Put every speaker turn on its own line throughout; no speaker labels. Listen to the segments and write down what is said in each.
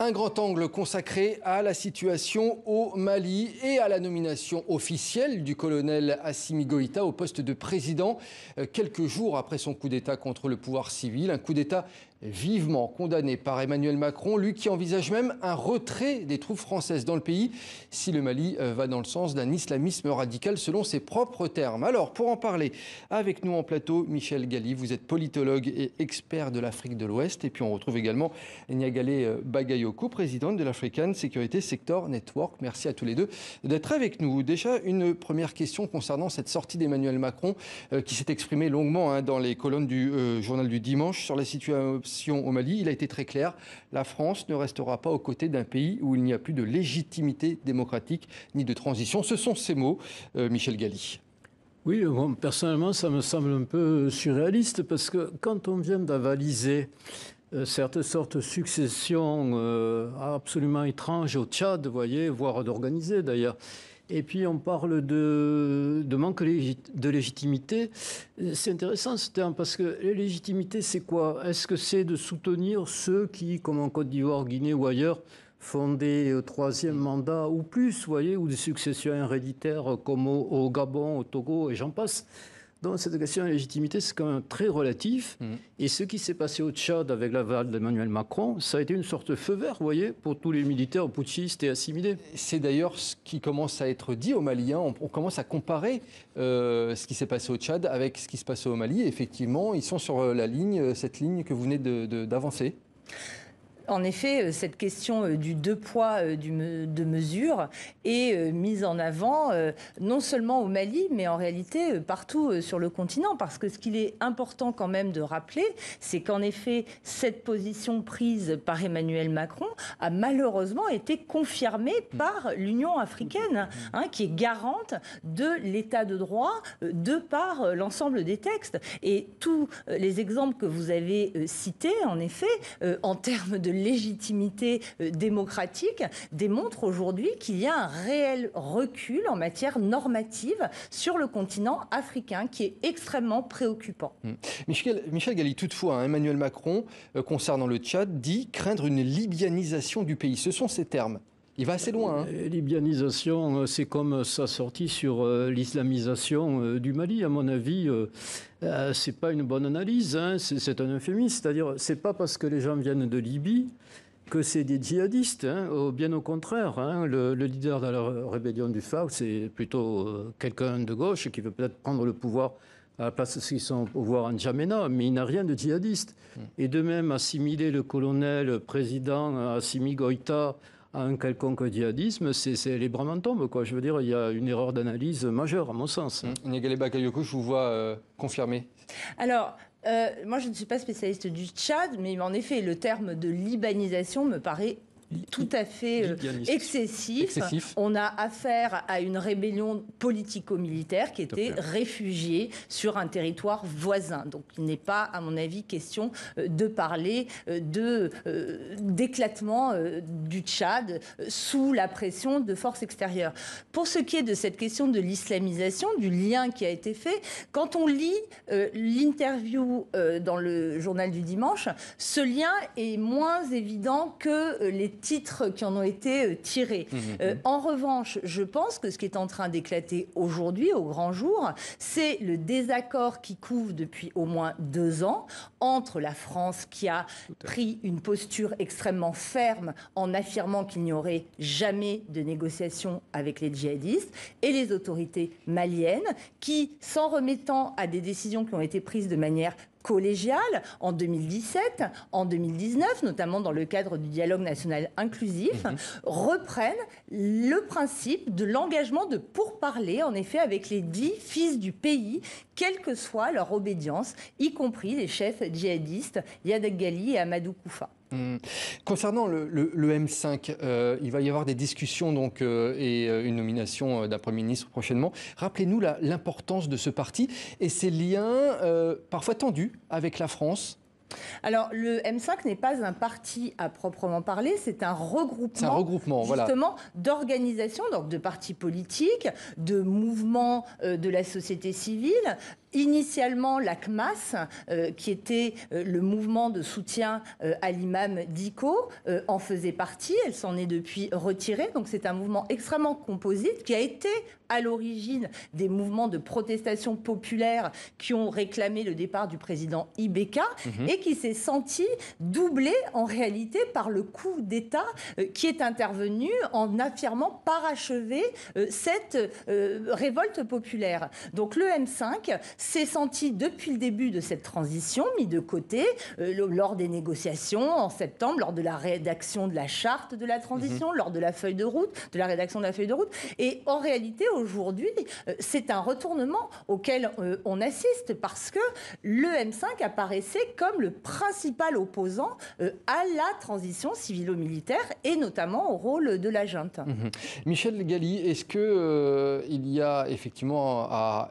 Un grand angle consacré à la situation au Mali et à la nomination officielle du colonel Assimi Goïta au poste de président, quelques jours après son coup d'État contre le pouvoir civil. Un coup d'État vivement condamné par Emmanuel Macron, lui qui envisage même un retrait des troupes françaises dans le pays si le Mali va dans le sens d'un islamisme radical selon ses propres termes. Alors, pour en parler avec nous en plateau, Michel Gali, vous êtes politologue et expert de l'Afrique de l'Ouest. Et puis on retrouve également Niagale Bagayoko, présidente de l'African Security Sector Network. Merci à tous les deux d'être avec nous. Déjà, une première question concernant cette sortie d'Emmanuel Macron qui s'est exprimé longuement dans les colonnes du journal du dimanche sur la situation au Mali. Il a été très clair, la France ne restera pas aux côtés d'un pays où il n'y a plus de légitimité démocratique ni de transition. Ce sont ces mots, Michel Gali.
Oui, bon, personnellement, ça me semble un peu surréaliste parce que quand on vient d'avaliser cette sorte de succession absolument étrange au Tchad, vous voyez, voire d'organiser d'ailleurs, et puis on parle de manque de légitimité. C'est intéressant ce terme parce que la légitimité, c'est quoi? Est-ce que c'est de soutenir ceux qui, comme en Côte d'Ivoire, Guinée ou ailleurs, font des troisième mandat ou plus, vous voyez, ou des successions héréditaires comme au Gabon, au Togo et j'en passe? Donc cette question de légitimité, c'est quand même très relatif. Et ce qui s'est passé au Tchad avec l'aval d'Emmanuel Macron, ça a été une sorte de feu vert, vous voyez, pour tous les militaires putschistes et assimilés.
C'est d'ailleurs ce qui commence à être dit aux Maliens. On commence à comparer ce qui s'est passé au Tchad avec ce qui se passe au Mali. Et effectivement, ils sont sur la ligne, cette ligne que vous venez d'avancer.
En effet, cette question du deux poids, deux mesures est mise en avant non seulement au Mali, mais en réalité partout sur le continent. Parce que ce qu'il est important quand même de rappeler, c'est qu'en effet, cette position prise par Emmanuel Macron a malheureusement été confirmée par l'Union africaine, qui est garante de l'état de droit de par l'ensemble des textes. Et tous les exemples que vous avez cités, en effet, en termes de légitimité démocratique démontre aujourd'hui qu'il y a un réel recul en matière normative sur le continent africain qui est extrêmement préoccupant.
Michel Gali, toutefois, Emmanuel Macron, concernant le Tchad, dit craindre une libyanisation du pays. Ce sont ces termes. Il va assez loin.
Libyanisation, c'est comme sa sortie sur l'islamisation du Mali. À mon avis, c'est pas une bonne analyse. C'est un euphémisme. C'est-à-dire, c'est pas parce que les gens viennent de Libye que c'est des djihadistes. Bien au contraire. Le leader de la rébellion du FARC, c'est plutôt quelqu'un de gauche qui veut peut-être prendre le pouvoir à la place de ceux qui sont au pouvoir en N'Djamena, mais il n'a rien de djihadiste. Et de même, assimiler le colonel président Assimi Goïta à un quelconque djihadisme, c'est les bras m'en tombent, quoi. Je veux dire, il y a une erreur d'analyse majeure, à mon sens.
Niagale Bagayoko, je vous vois confirmer.
Alors, moi, je ne suis pas spécialiste du Tchad, mais en effet, le terme de libanisation me paraît tout à fait excessif. On a affaire à une rébellion politico-militaire qui était réfugiée sur un territoire voisin. Donc il n'est pas, à mon avis, question de parler d'éclatement du Tchad sous la pression de forces extérieures. Pour ce qui est de cette question de l'islamisation, du lien qui a été fait, quand on lit l'interview dans le journal du dimanche, ce lien est moins évident que les titres qui en ont été tirés. En revanche, je pense que ce qui est en train d'éclater aujourd'hui, au grand jour, c'est le désaccord qui couve depuis au moins 2 ans entre la France qui a pris une posture extrêmement ferme en affirmant qu'il n'y aurait jamais de négociation avec les djihadistes et les autorités maliennes qui, s'en remettant à des décisions qui ont été prises de manière collégiale en 2017, en 2019, notamment dans le cadre du dialogue national inclusif, reprennent le principe de l'engagement de pourparler, en effet, avec les 10 fils du pays, quelle que soit leur obédience, y compris les chefs djihadistes Yadak Gali et Amadou Koufa.
Concernant le M5, il va y avoir des discussions donc, et une nomination d'un Premier ministre prochainement. Rappelez-nous l'importance de ce parti et ses liens parfois tendus avec la France.
Alors, le M5 n'est pas un parti à proprement parler, c'est un regroupement justement d'organisations, donc de partis politiques, de mouvements de la société civile, Initialement, la CMAS, qui était le mouvement de soutien à l'imam Dicko, en faisait partie. Elle s'en est depuis retirée. Donc c'est un mouvement extrêmement composite qui a été à l'origine des mouvements de protestation populaire qui ont réclamé le départ du président Ibeka et qui s'est senti doublé en réalité par le coup d'État qui est intervenu en affirmant parachever cette révolte populaire. Donc le M5 s'est senti depuis le début de cette transition mis de côté lors des négociations en septembre, lors de la rédaction de la charte de la transition, lors de la feuille de route, de la rédaction de la feuille de route. Et en réalité, aujourd'hui, c'est un retournement auquel on assiste parce que le M5 apparaissait comme le principal opposant à la transition civilo-militaire et notamment au rôle de la junte.
Michel Galli, est-ce qu'il y a effectivement à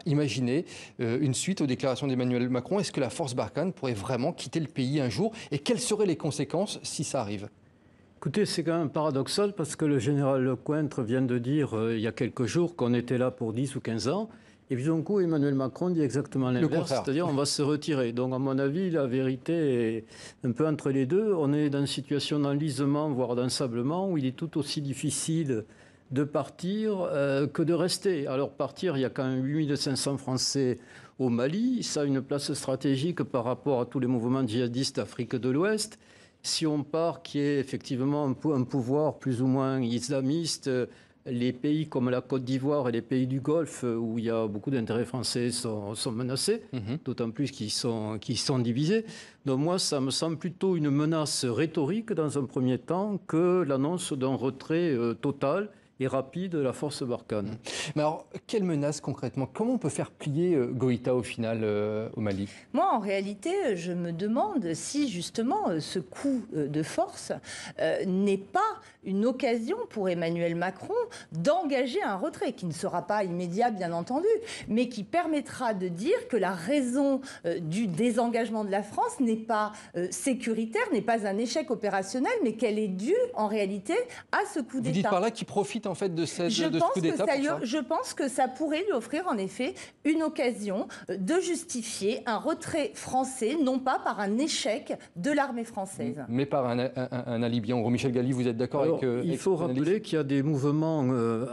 imaginer une suite aux déclarations d'Emmanuel Macron? Est-ce que la force Barkhane pourrait vraiment quitter le pays un jour? Et quelles seraient les conséquences si ça arrive?
Écoutez, c'est quand même paradoxal parce que le général Lecointre vient de dire il y a quelques jours qu'on était là pour 10 ou 15 ans. Et puis d'un coup, Emmanuel Macron dit exactement l'inverse, c'est-à-dire on va se retirer. Donc à mon avis, la vérité est un peu entre les deux. On est dans une situation d'enlisement, voire d'ensablement, où il est tout aussi difficile de partir que de rester. Alors partir, il y a quand même 8500 Français au Mali. Ça a une place stratégique par rapport à tous les mouvements djihadistes d'Afrique de l'Ouest. Si on part, qui est effectivement un pouvoir plus ou moins islamiste, les pays comme la Côte d'Ivoire et les pays du Golfe, où il y a beaucoup d'intérêts français, sont menacés, d'autant plus qu'ils sont divisés. Donc moi, ça me semble plutôt une menace rhétorique dans un premier temps que l'annonce d'un retrait total et rapide de la force Barkhane.
Mais alors, quelle menace concrètement? Comment on peut faire plier Goïta au final au Mali?
Moi, en réalité, je me demande si justement ce coup de force n'est pas une occasion pour Emmanuel Macron d'engager un retrait qui ne sera pas immédiat, bien entendu, mais qui permettra de dire que la raison du désengagement de la France n'est pas sécuritaire, n'est pas un échec opérationnel, mais qu'elle est due en réalité à ce coup d'État.
Vous dites par là qu'il profite en fait de ce coup d'État pour ça?
Je pense que ça pourrait lui offrir en effet une occasion de justifier un retrait français, non pas par un échec de l'armée française.
Mais par un alibi. En gros, Michel Galli, vous êtes d'accord avec...
Il faut rappeler qu'il y a des mouvements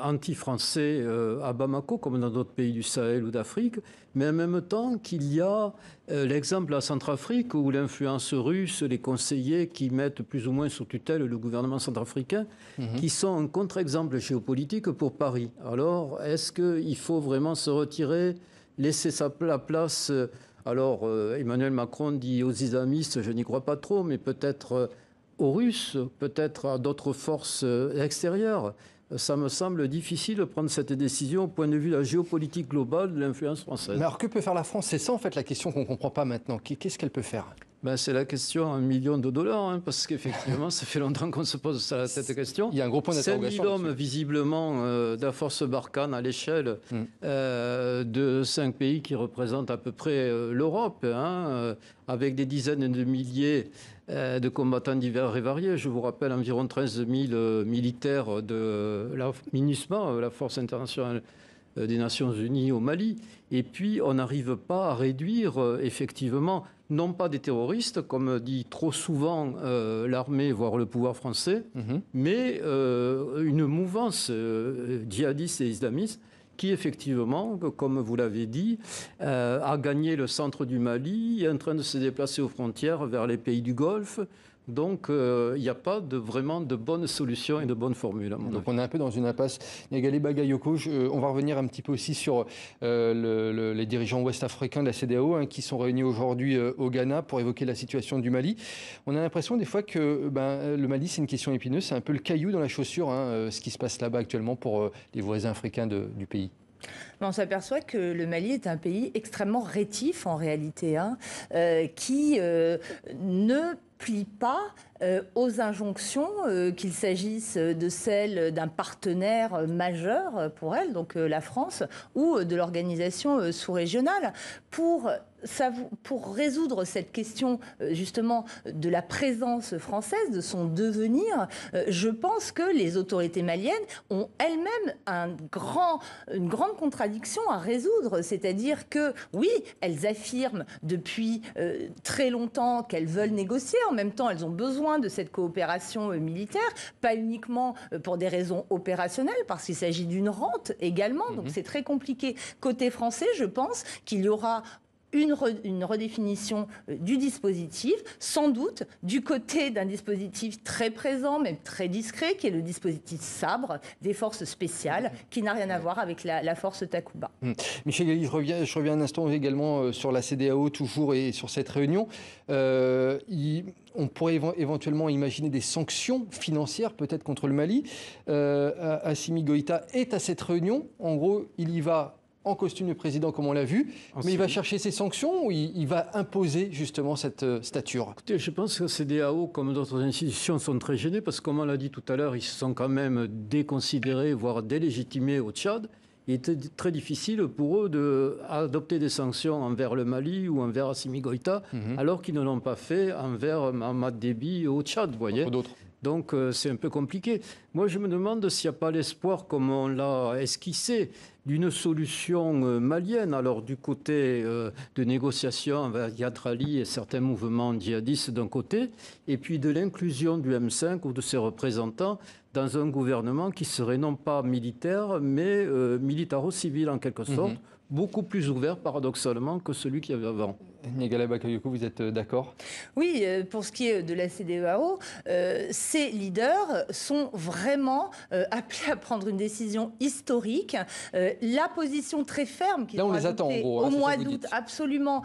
anti-français à Bamako, comme dans d'autres pays du Sahel ou d'Afrique, mais en même temps qu'il y a l'exemple à Centrafrique où l'influence russe, les conseillers qui mettent plus ou moins sous tutelle le gouvernement centrafricain, qui sont un contre-exemple géopolitique pour Paris. Alors, est-ce qu'il faut vraiment se retirer, laisser la place alors, Emmanuel Macron dit aux islamistes, je n'y crois pas trop, mais peut-être aux Russes, peut-être à d'autres forces extérieures. Ça me semble difficile de prendre cette décision au point de vue de la géopolitique globale de l'influence française.
Mais alors que peut faire la France? C'est ça en fait la question qu'on ne comprend pas maintenant. Qu'est-ce qu'elle peut faire?
C'est la question à $1 million, parce qu'effectivement, ça fait longtemps qu'on se pose cette question.
Il y a un gros point d'interrogation.
5 000 hommes, visiblement, de la force Barkhane à l'échelle de 5 pays qui représentent à peu près l'Europe, avec des dizaines de milliers de combattants divers et variés. Je vous rappelle environ 13 000 militaires de la MINUSMA, la Force internationale des Nations Unies au Mali. Et puis, on n'arrive pas à réduire, effectivement, non pas des terroristes, comme dit trop souvent l'armée, voire le pouvoir français, mais une mouvance djihadiste et islamiste qui, effectivement, comme vous l'avez dit, a gagné le centre du Mali, est en train de se déplacer aux frontières vers les pays du Golfe. Donc, il n'y a pas vraiment de bonnes solutions et de bonnes formules.
Donc, on est un peu dans une impasse. Négale Bagayoko, on va revenir un petit peu aussi sur les dirigeants ouest-africains de la CEDEAO qui sont réunis aujourd'hui au Ghana pour évoquer la situation du Mali. On a l'impression des fois que le Mali, c'est une question épineuse, c'est un peu le caillou dans la chaussure, ce qui se passe là-bas actuellement pour les voisins africains du pays.
On s'aperçoit que le Mali est un pays extrêmement rétif en réalité, qui ne plie pas aux injonctions, qu'il s'agisse de celles d'un partenaire majeur pour elle, donc la France, ou de l'organisation sous-régionale. Pour résoudre cette question justement de la présence française, de son devenir, je pense que les autorités maliennes ont elles-mêmes une grande contradiction à résoudre. C'est-à-dire que oui, elles affirment depuis très longtemps qu'elles veulent négocier. En même temps, elles ont besoin de cette coopération militaire, pas uniquement pour des raisons opérationnelles, parce qu'il s'agit d'une rente également. Donc c'est très compliqué. Côté français, je pense qu'il y aura une redéfinition du dispositif, sans doute du côté d'un dispositif très présent, même très discret, qui est le dispositif Sabre des forces spéciales, qui n'a rien à voir avec la force Takuba.
Michel Galli, je reviens un instant également sur la CEDEAO, toujours, et sur cette réunion. On pourrait éventuellement imaginer des sanctions financières, peut-être contre le Mali. Assimi Goïta est à cette réunion. En gros, il y va en costume de président, comme on l'a vu, mais il va chercher ses sanctions ou il va imposer justement cette stature?
Écoutez, je pense que CEDEAO, comme d'autres institutions, sont très gênés parce que, comme on l'a dit tout à l'heure, ils se sont quand même déconsidérés, voire délégitimés au Tchad. Il était très difficile pour eux d'adopter des sanctions envers le Mali ou envers Assimi Goïta, alors qu'ils ne l'ont pas fait envers Mahamat Déby au Tchad, vous voyez. Donc c'est un peu compliqué. Moi, je me demande s'il n'y a pas l'espoir, comme on l'a esquissé, d'une solution malienne. Alors du côté de négociation avec Yad Ali et certains mouvements djihadistes d'un côté, et puis de l'inclusion du M5 ou de ses représentants dans un gouvernement qui serait non pas militaire, mais militaro-civil en quelque sorte, beaucoup plus ouvert paradoxalement que celui qu'il y avait avant.
Niagala Bakayoko, vous êtes d'accord?
Oui, pour ce qui est de la CEDEAO, ces leaders sont vraiment appelés à prendre une décision historique. La position très ferme qu'ils ont adoptée au mois d'août, absolument,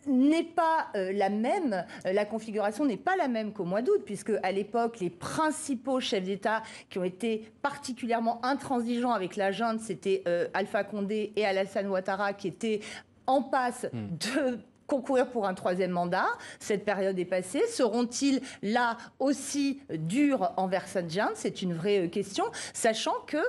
n'est pas la même, la configuration n'est pas la même qu'au mois d'août, puisque à l'époque, les principaux chefs d'État qui ont été particulièrement intransigeants avec la junte, c'était Alpha Condé et Alassane Ouattara, qui étaient en passe de concourir pour un troisième mandat. Cette période est passée. Seront-ils là aussi durs envers cette junte? C'est une vraie question, sachant que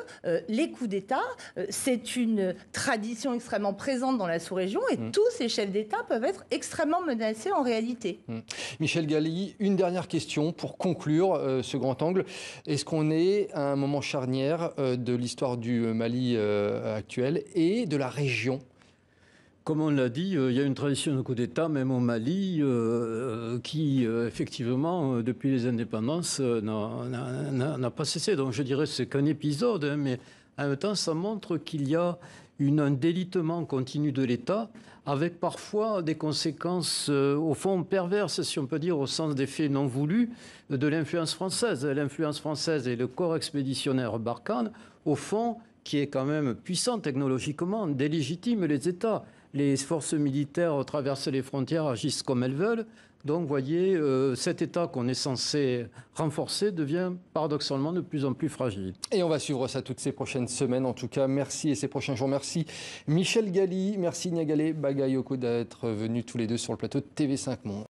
les coups d'État, c'est une tradition extrêmement présente dans la sous-région et tous ces chefs d'État peuvent être extrêmement menacés en réalité.
Michel Galli, une dernière question pour conclure ce grand angle. Est-ce qu'on est à un moment charnière de l'histoire du Mali actuel et de la région?
Comme on l'a dit, il y a une tradition de coup d'État, même au Mali, qui, effectivement, depuis les indépendances, n'a pas cessé. Donc je dirais que ce n'est qu'un épisode, hein, mais en même temps, ça montre qu'il y a un délitement continu de l'État, avec parfois des conséquences, au fond, perverses, si on peut dire, au sens des faits non voulus, de l'influence française. L'influence française et le corps expéditionnaire Barkhane, au fond, qui est quand même puissant technologiquement, délégitime les États. Les forces militaires traversent les frontières, agissent comme elles veulent. Donc, vous voyez, cet État qu'on est censé renforcer devient paradoxalement de plus en plus fragile.
Et on va suivre ça toutes ces prochaines semaines. En tout cas, merci et ces prochains jours. Merci Michel Galli, merci Niagala Bakayoko d'être venus tous les deux sur le plateau de TV5 Monde.